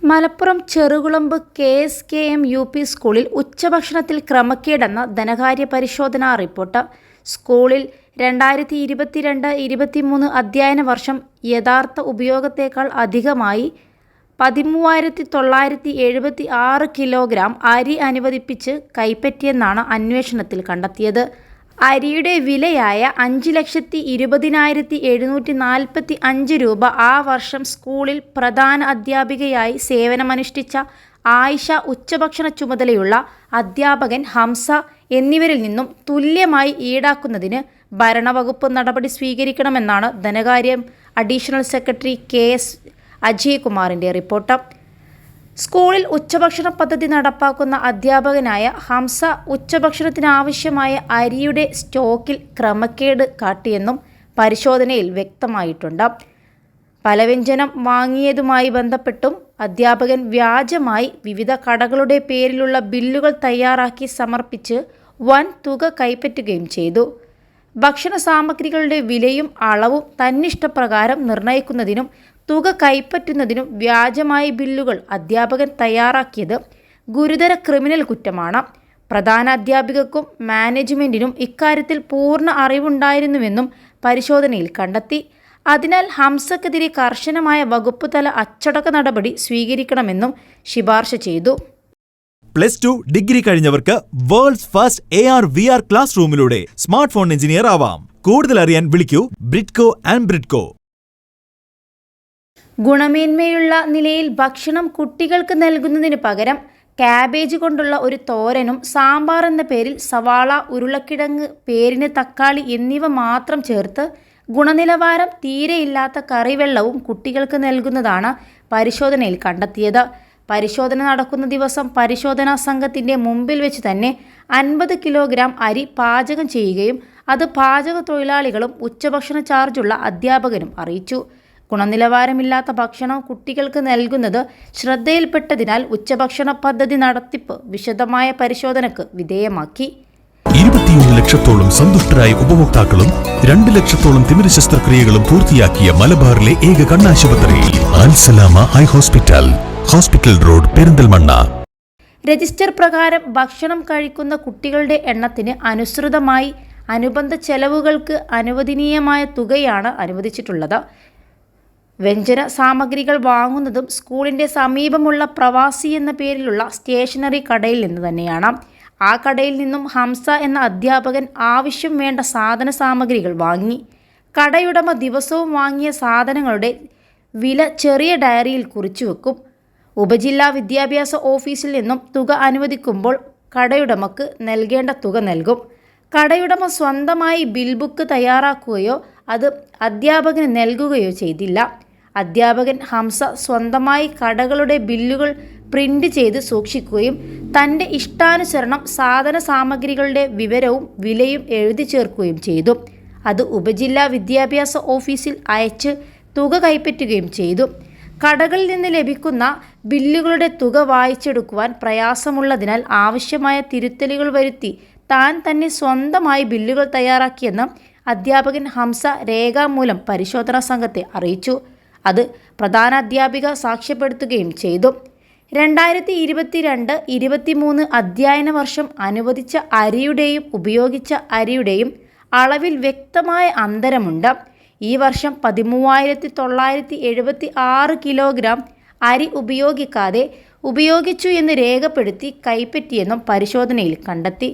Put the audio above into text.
Malappuram Cherukulamba KSKM UP സ്കൂളിൽ ഉച്ചഭക്ഷണത്തിൽ ക്രമക്കേടെന്ന ധനകാര്യ പരിശോധനാ റിപ്പോർട്ട്. സ്കൂളിൽ 2022-23 അധ്യയന വർഷം യഥാർത്ഥ ഉപയോഗത്തേക്കാൾ അധികമായി 13,976 കിലോഗ്രാം അരി അനുവദിപ്പിച്ച് കൈപ്പറ്റിയെന്നാണ് അന്വേഷണത്തിൽ കണ്ടെത്തിയത്. അരിയുടെ വിലയായ 5,20,745 രൂപ ആ വർഷം സ്കൂളിൽ പ്രധാന അധ്യാപികയായി സേവനമനുഷ്ഠിച്ച ആയിഷ, ഉച്ചഭക്ഷണ ചുമതലയുള്ള അധ്യാപകൻ ഹംസ എന്നിവരിൽ നിന്നും തുല്യമായി ഈടാക്കുന്നതിന് ഭരണവകുപ്പ് നടപടി സ്വീകരിക്കണമെന്നാണ് ധനകാര്യം അഡീഷണൽ സെക്രട്ടറി KS അജയ്കുമാറിൻ്റെ റിപ്പോർട്ട്. സ്കൂളിൽ ഉച്ചഭക്ഷണ പദ്ധതി നടപ്പാക്കുന്ന അധ്യാപകനായ ഹംസ ഉച്ചഭക്ഷണത്തിനാവശ്യമായ അരിയുടെ സ്റ്റോക്കിൽ ക്രമക്കേട് കാട്ടിയെന്നും പരിശോധനയിൽ വ്യക്തമായിട്ടുണ്ട്. പലവ്യഞ്ജനം വാങ്ങിയതുമായി ബന്ധപ്പെട്ടും അധ്യാപകൻ വ്യാജമായി വിവിധ കടകളുടെ പേരിലുള്ള ബില്ലുകൾ തയ്യാറാക്കി സമർപ്പിച്ച് വൻ തുക കൈപ്പറ്റുകയും ചെയ്തു. ഭക്ഷണ സാമഗ്രികളുടെ വിലയും അളവും തന്നിഷ്ടപ്രകാരം നിർണ്ണയിക്കുന്നതിനും തുക കൈപ്പറ്റുന്നതിനും വ്യാജമായി ബില്ലുകൾ അധ്യാപകൻ തയ്യാറാക്കിയത് ഗുരുതര ക്രിമിനൽ കുറ്റമാണ്. പ്രധാന അധ്യാപികക്കും മാനേജ്മെന്റിനും ഇക്കാര്യത്തിൽ പൂർണ്ണ അറിവുണ്ടായിരുന്നുവെന്നും പരിശോധനയിൽ കണ്ടെത്തി. അതിനാൽ ഹംസക്കെതിരെ കർശനമായ വകുപ്പ് തല അച്ചടക്ക നടപടി സ്വീകരിക്കണമെന്നും ശുപാർശ ചെയ്തു. +2 ഡിഗ്രി കഴിഞ്ഞവർക്ക് വേൾഡ്സ് ഫസ്റ്റ് AR/VR ക്ലാസ് റൂമിലൂടെ സ്മാർട്ട് ഫോൺ എഞ്ചിനീയർ ആവാം. കൂടുതൽ അറിയാൻ വിളിക്കൂ ബ്രിഡ്കോ ആൻഡ് ബ്രിഡ്കോ. ഗുണമേന്മയുള്ള നിലയിൽ ഭക്ഷണം കുട്ടികൾക്ക് നൽകുന്നതിന് പകരം കാബേജ് കൊണ്ടുള്ള ഒരു തോരനും സാമ്പാർ എന്ന പേരിൽ സവാള, ഉരുളക്കിഴങ്ങ്, പേരിന് തക്കാളി എന്നിവ മാത്രം ചേർത്ത് ഗുണനിലവാരം തീരെയില്ലാത്ത കറിവെള്ളവും കുട്ടികൾക്ക് നൽകുന്നതാണ് പരിശോധനയിൽ കണ്ടെത്തിയത്. പരിശോധന നടക്കുന്ന ദിവസം പരിശോധനാ സംഘത്തിൻ്റെ മുമ്പിൽ വെച്ച് തന്നെ 50 കിലോഗ്രാം അരി പാചകം ചെയ്യുകയും അത് പാചക തൊഴിലാളികളും ഉച്ചഭക്ഷണ ചാർജുള്ള അധ്യാപകനും അറിയിച്ചു. ഗുണനിലവാരമില്ലാത്ത ഭക്ഷണം കുട്ടികൾക്ക് നൽകുന്നത് ശ്രദ്ധയിൽപ്പെട്ടതിനാൽ ഉച്ചഭക്ഷണ പദ്ധതി നടത്തിപ്പ് വിശദമായ പരിശോധനയ്ക്ക് വിധേയമാക്കി. 21 ലക്ഷത്തോളം സന്തുഷ്ടരായ ഉപഭോക്താക്കളും 2 ലക്ഷത്തോളം തിമിര ശസ്ത്രക്രിയകളും പൂർത്തിയാക്കിയ മലബാറിലെ ഏക കണ്ണാശുപത്രി Al Salama high hospital, hospital road, Perinthalmanna. Register പ്രകാരം ഭക്ഷണം കഴിക്കുന്ന കുട്ടികളുടെ എണ്ണത്തിന് അനുസൃതമായി അനുബന്ധ ചെലവുകൾക്ക് അനുവദനീയമായ തുകയാണ് അനുവദിച്ചിട്ടുള്ളത്. വ്യഞ്ജന സാമഗ്രികൾ വാങ്ങുന്നതും സ്കൂളിൻ്റെ സമീപമുള്ള പ്രവാസി എന്ന പേരിലുള്ള സ്റ്റേഷനറി കടയിൽ നിന്ന് തന്നെയാണ്. ആ കടയിൽ നിന്നും ഹംസ എന്ന അധ്യാപകൻ ആവശ്യം വേണ്ട സാധന സാമഗ്രികൾ വാങ്ങി. കടയുടമ ദിവസവും വാങ്ങിയ സാധനങ്ങളുടെ വില ചെറിയ ഡയറിയിൽ കുറിച്ചു വെക്കും. ഉപജില്ലാ വിദ്യാഭ്യാസ ഓഫീസിൽ നിന്നും തുക അനുവദിക്കുമ്പോൾ കടയുടമക്ക് നൽകേണ്ട തുക നൽകും. കടയുടമ സ്വന്തമായി ബിൽ ബുക്ക് തയ്യാറാക്കുകയോ അത് അധ്യാപകന് നൽകുകയോ ചെയ്തില്ല. അധ്യാപകൻ ഹംസ സ്വന്തമായി കടകളുടെ ബില്ലുകൾ പ്രിന്റ് ചെയ്ത് സൂക്ഷിക്കുകയും തൻ്റെ ഇഷ്ടാനുസരണം സാധന സാമഗ്രികളുടെ വിവരവും വിലയും എഴുതി ചേർക്കുകയും ചെയ്തു. അത് ഉപജില്ലാ വിദ്യാഭ്യാസ ഓഫീസിൽ അയച്ച് തുക കൈപ്പറ്റുകയും ചെയ്തു. കടകളിൽ നിന്ന് ലഭിക്കുന്ന ബില്ലുകളുടെ തുക വായിച്ചെടുക്കുവാൻ പ്രയാസമുള്ളതിനാൽ ആവശ്യമായ തിരുത്തലുകൾ വരുത്തി താൻ തന്നെ സ്വന്തമായി ബില്ലുകൾ തയ്യാറാക്കിയെന്ന് അധ്യാപകൻ ഹംസ രേഖാമൂലം പരിശോധനാ സംഘത്തെ അറിയിച്ചു. അത് പ്രധാന അധ്യാപിക സാക്ഷ്യപ്പെടുത്തുകയും ചെയ്തു. 2022-23 അധ്യയന വർഷം അനുവദിച്ച അരിയുടെയും ഉപയോഗിച്ച അരിയുടെയും അളവിൽ വ്യക്തമായ അന്തരമുണ്ട്. ഈ വർഷം 13,976 കിലോഗ്രാം അരി ഉപയോഗിക്കാതെ ഉപയോഗിച്ചു എന്ന് രേഖപ്പെടുത്തി കൈപ്പറ്റിയെന്നും പരിശോധനയിൽ കണ്ടെത്തി.